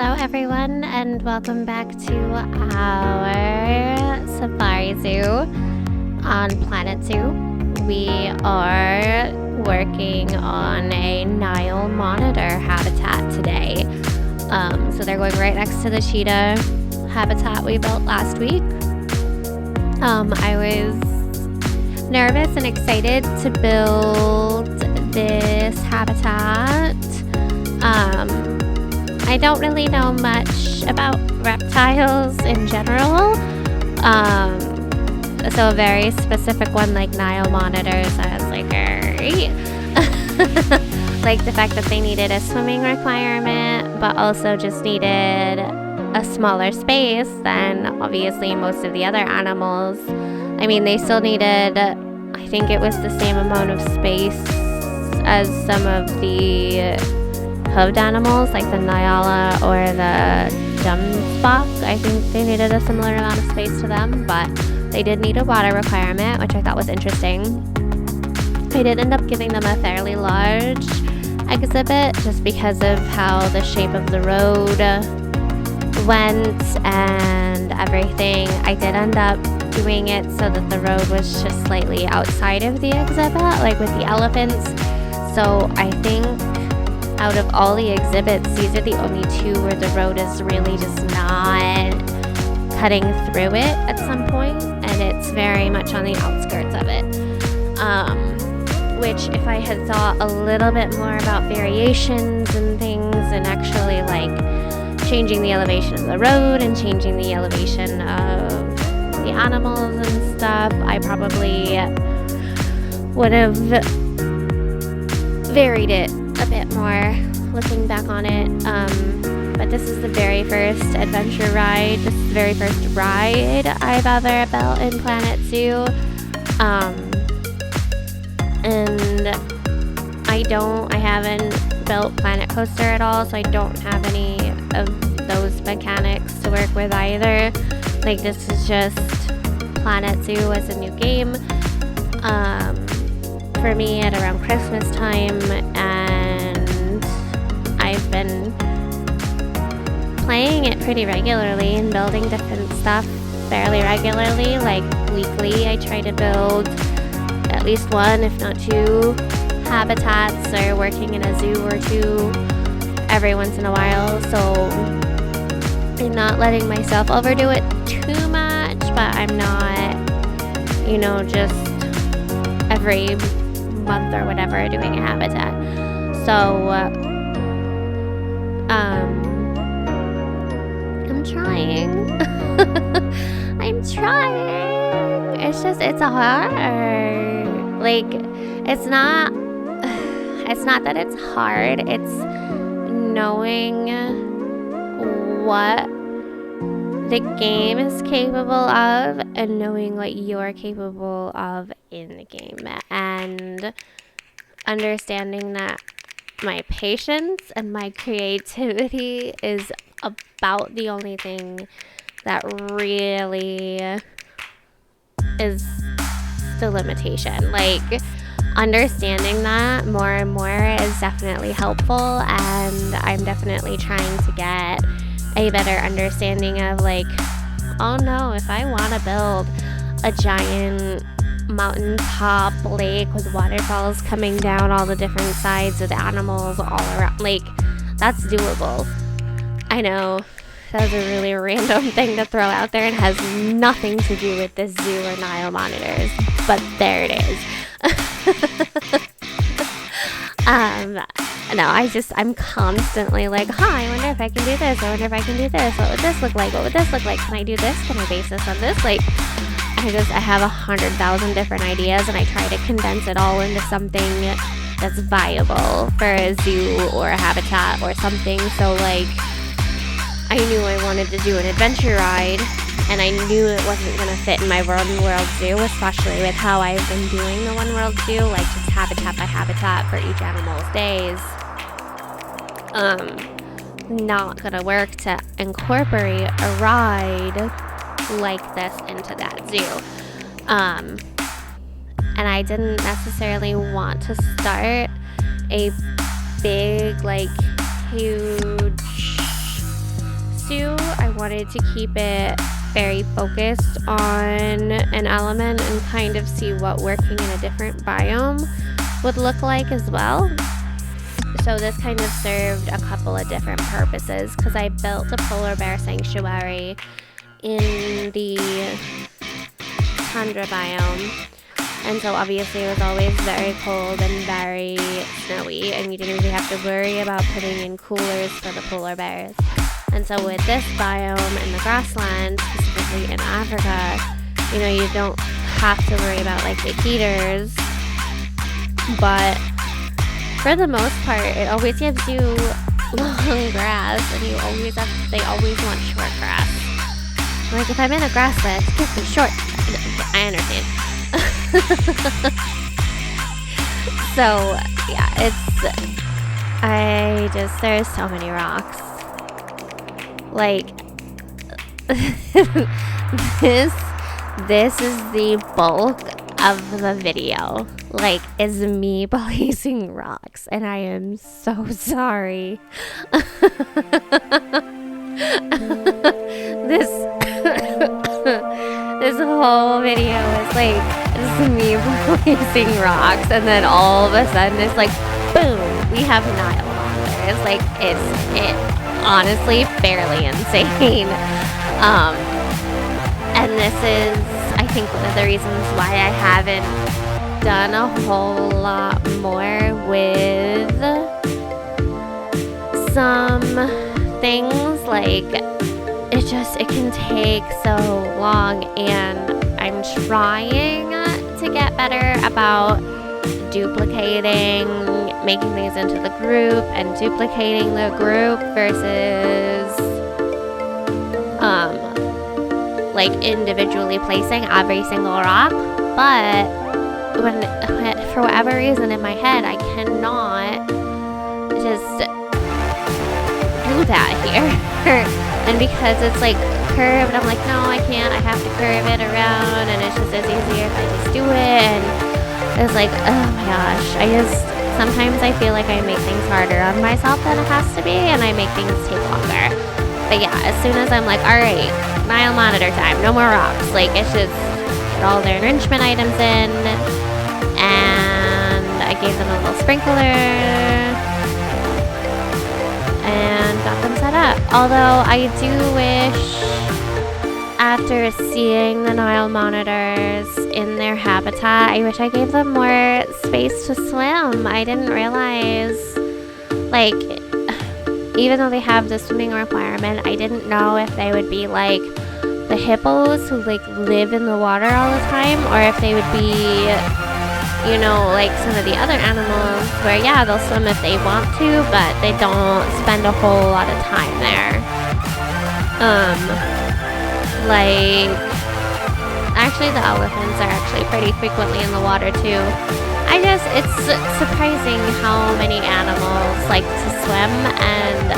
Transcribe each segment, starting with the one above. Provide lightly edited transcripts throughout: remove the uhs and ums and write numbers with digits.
Hello everyone and welcome back to our safari zoo on Planet Zoo. We are working on a Nile monitor habitat today. So they're going right next to the cheetah habitat we built last week. I was nervous and excited to build this habitat. I don't really know much about reptiles in general, so a very specific one like Nile monitors, I was like, alright. Like the fact that they needed a swimming requirement, but also just needed a smaller space than obviously most of the other animals. I mean, they still needed, I think it was the same amount of space as some of the hoofed animals like the Nyala or the Dumsbok. I think they needed a similar amount of space to them, but they did need a water requirement, which I thought was interesting. I did end up giving them a fairly large exhibit just because of how the shape of the road went and everything. I did end up doing it so that the road was just slightly outside of the exhibit, like with the elephants. So I think out of all the exhibits, these are the only two where the road is really just not cutting through it at some point, and it's very much on the outskirts of it. Which if I had thought a little bit more about variations and things and actually like changing the elevation of the road and changing the elevation of the animals and stuff, I probably would have varied it a bit more looking back on it. But this is the very first adventure ride. This is the very first ride I've ever built in Planet Zoo. And I haven't built Planet Coaster at all, so I don't have any of those mechanics to work with either. Like, this is just Planet Zoo as a new game for me at around Christmas time, and I've been playing it pretty regularly and building different stuff fairly regularly. Like weekly, I try to build at least one, if not two, habitats, or working in a zoo or two every once in a while. So I'm not letting myself overdo it too much, but I'm not, just every month or whatever doing a habitat. So I'm trying. I'm trying. It's hard. Like, it's not that it's hard. It's knowing what the game is capable of and knowing what you're capable of in the game, and understanding that my patience and my creativity is about the only thing that really is the limitation. Like, understanding that more and more is definitely helpful, and I'm definitely trying to get a better understanding of, like, oh no, if I want to build a giant mountaintop lake with waterfalls coming down all the different sides with animals all around, like, that's doable. I know that was a really random thing to throw out there and has nothing to do with the zoo or Nile monitors, but there it is. No, I'm constantly like, I wonder if I can do this. I wonder if I can do this. What would this look like? What would this look like? Can I do this? Can I base this on this? Like, I have 100,000 different ideas, and I try to condense it all into something that's viable for a zoo or a habitat or something. So, like, I knew I wanted to do an adventure ride, and I knew it wasn't going to fit in my One World Zoo, especially with how I've been doing the One World Zoo, like just habitat by habitat for each animal's days. Not going to work to incorporate a ride like this into that zoo. And I didn't necessarily want to start a big, like, huge do. I wanted to keep it very focused on an element and kind of see what working in a different biome would look like as well. So this kind of served a couple of different purposes because I built a polar bear sanctuary in the tundra biome. And so obviously it was always very cold and very snowy, and you didn't really have to worry about putting in coolers for the polar bears. And so with this biome in the grassland, specifically in Africa, you don't have to worry about like the heaters. But for the most part, it always gives you long grass, and they always want short grass. Like if I'm in a grassland, give me short. I understand. So yeah, there's so many rocks. Like this is the bulk of the video. Like, is me placing rocks, and I am so sorry. This whole video is like just me placing rocks, and then all of a sudden it's like, boom, we have Nile monsters. Like, it's honestly fairly insane. And this is, I think, one of the reasons why I haven't done a whole lot more with some things. Like, it can take so long, and I'm trying to get better about duplicating, making things into the group and duplicating the group versus like individually placing every single rock. But when for whatever reason in my head I cannot just do that here. And because it's like curved, I'm like, no, I can't. I have to curve it around, and it's just as easier if I just do it. And it's like, oh my gosh, sometimes I feel like I make things harder on myself than it has to be, and I make things take longer. But yeah, as soon as I'm like, all right, Nile monitor time, no more rocks. Like, it's just get all their enrichment items in, and I gave them a little sprinkler and got them set up. Although I do wish, after seeing the Nile monitors in their habitat, I wish I gave them more space to swim. I didn't realize, like, even though they have the swimming requirement, I didn't know if they would be like the hippos who like live in the water all the time, or if they would be, like some of the other animals where, yeah, they'll swim if they want to, but they don't spend a whole lot of time there. Like, actually the elephants are actually pretty frequently in the water too. It's surprising how many animals like to swim, and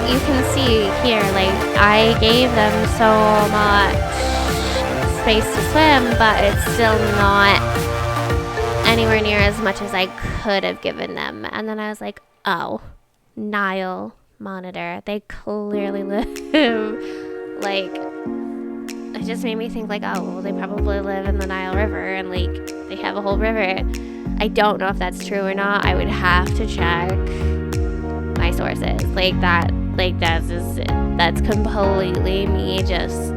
you can see here, like, I gave them so much space to swim, but it's still not anywhere near as much as I could have given them. And then I was like, oh, Nile monitor, they clearly live like, it just made me think like, oh, well, they probably live in the Nile River, and like they have a whole river. I don't know if that's true or not. I would have to check my sources. That's completely me just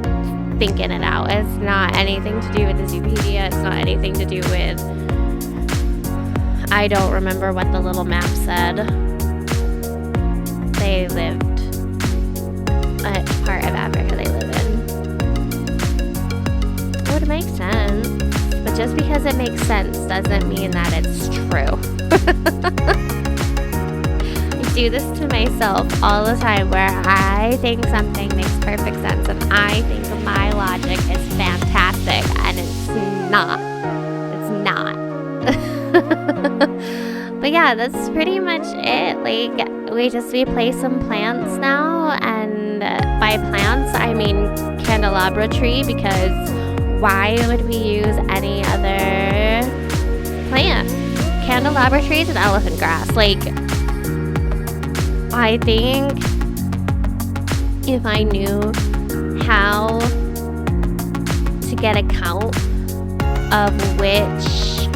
thinking it out. It's not anything to do with the Zoopedia. It's not anything to do with, I don't remember what the little map said. They lived a part of Africa they live in. It would make sense, but just because it makes sense doesn't mean that it's true. I do this to myself all the time, where I think something makes perfect sense and I think my logic is fantastic, and it's not. It's not. But yeah, that's pretty much it. Like, we place some plants now, and by plants I mean candelabra tree, because why would we use any other plant? Candelabra trees and elephant grass. Like, I think if I knew how to get a count of which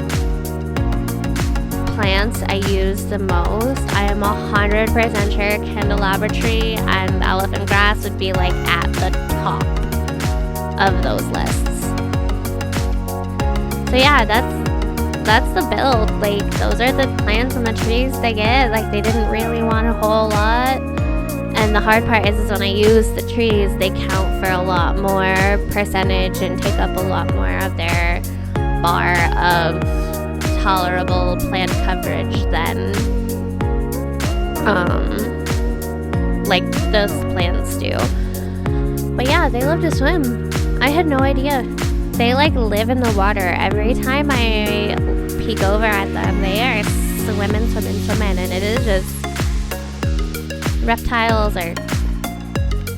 plants I use the most, I am 100% sure candelabra tree and elephant grass would be like at the top of those lists. So yeah, that's the build. Like, those are the plants and the trees they get. Like, they didn't really want a whole lot. And the hard part is when I use the trees, they count for a lot more percentage and take up a lot more of their bar of tolerable plant coverage than like those plants do. But yeah, they love to swim. I had no idea. They like live in the water. Every time I peek over at them, they are swimming, and it is just, reptiles are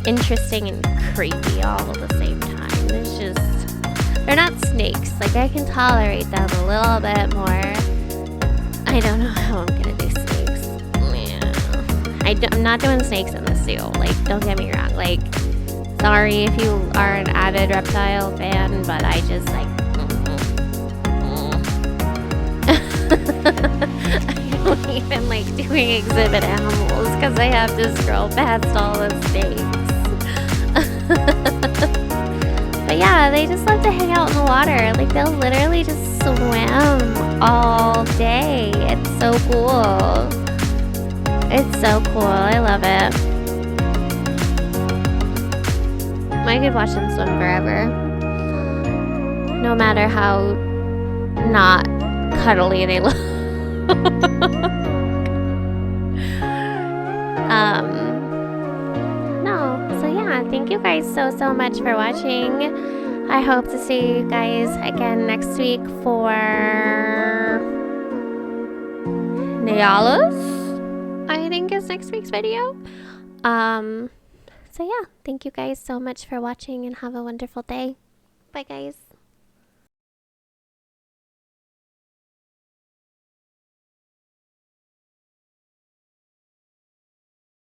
interesting and creepy all at the same time. It's just, they're not snakes. Like, I can tolerate them a little bit more. I don't know how I'm gonna do snakes. Yeah. I'm not doing snakes in the zoo. Like, don't get me wrong. Like, sorry if you are an avid reptile fan, but I just like. I don't even like doing exhibit animals because I have to scroll past all the snakes. But yeah, they just love to hang out in the water. Like, they'll literally just swim all day. It's so cool. It's so cool. I love it. I could watch them swim forever. No matter how not cuddly they look. No. So yeah, thank you guys so much for watching. I hope to see you guys again next week for Nialis, I think is next week's video. So yeah, thank you guys so much for watching and have a wonderful day. Bye guys.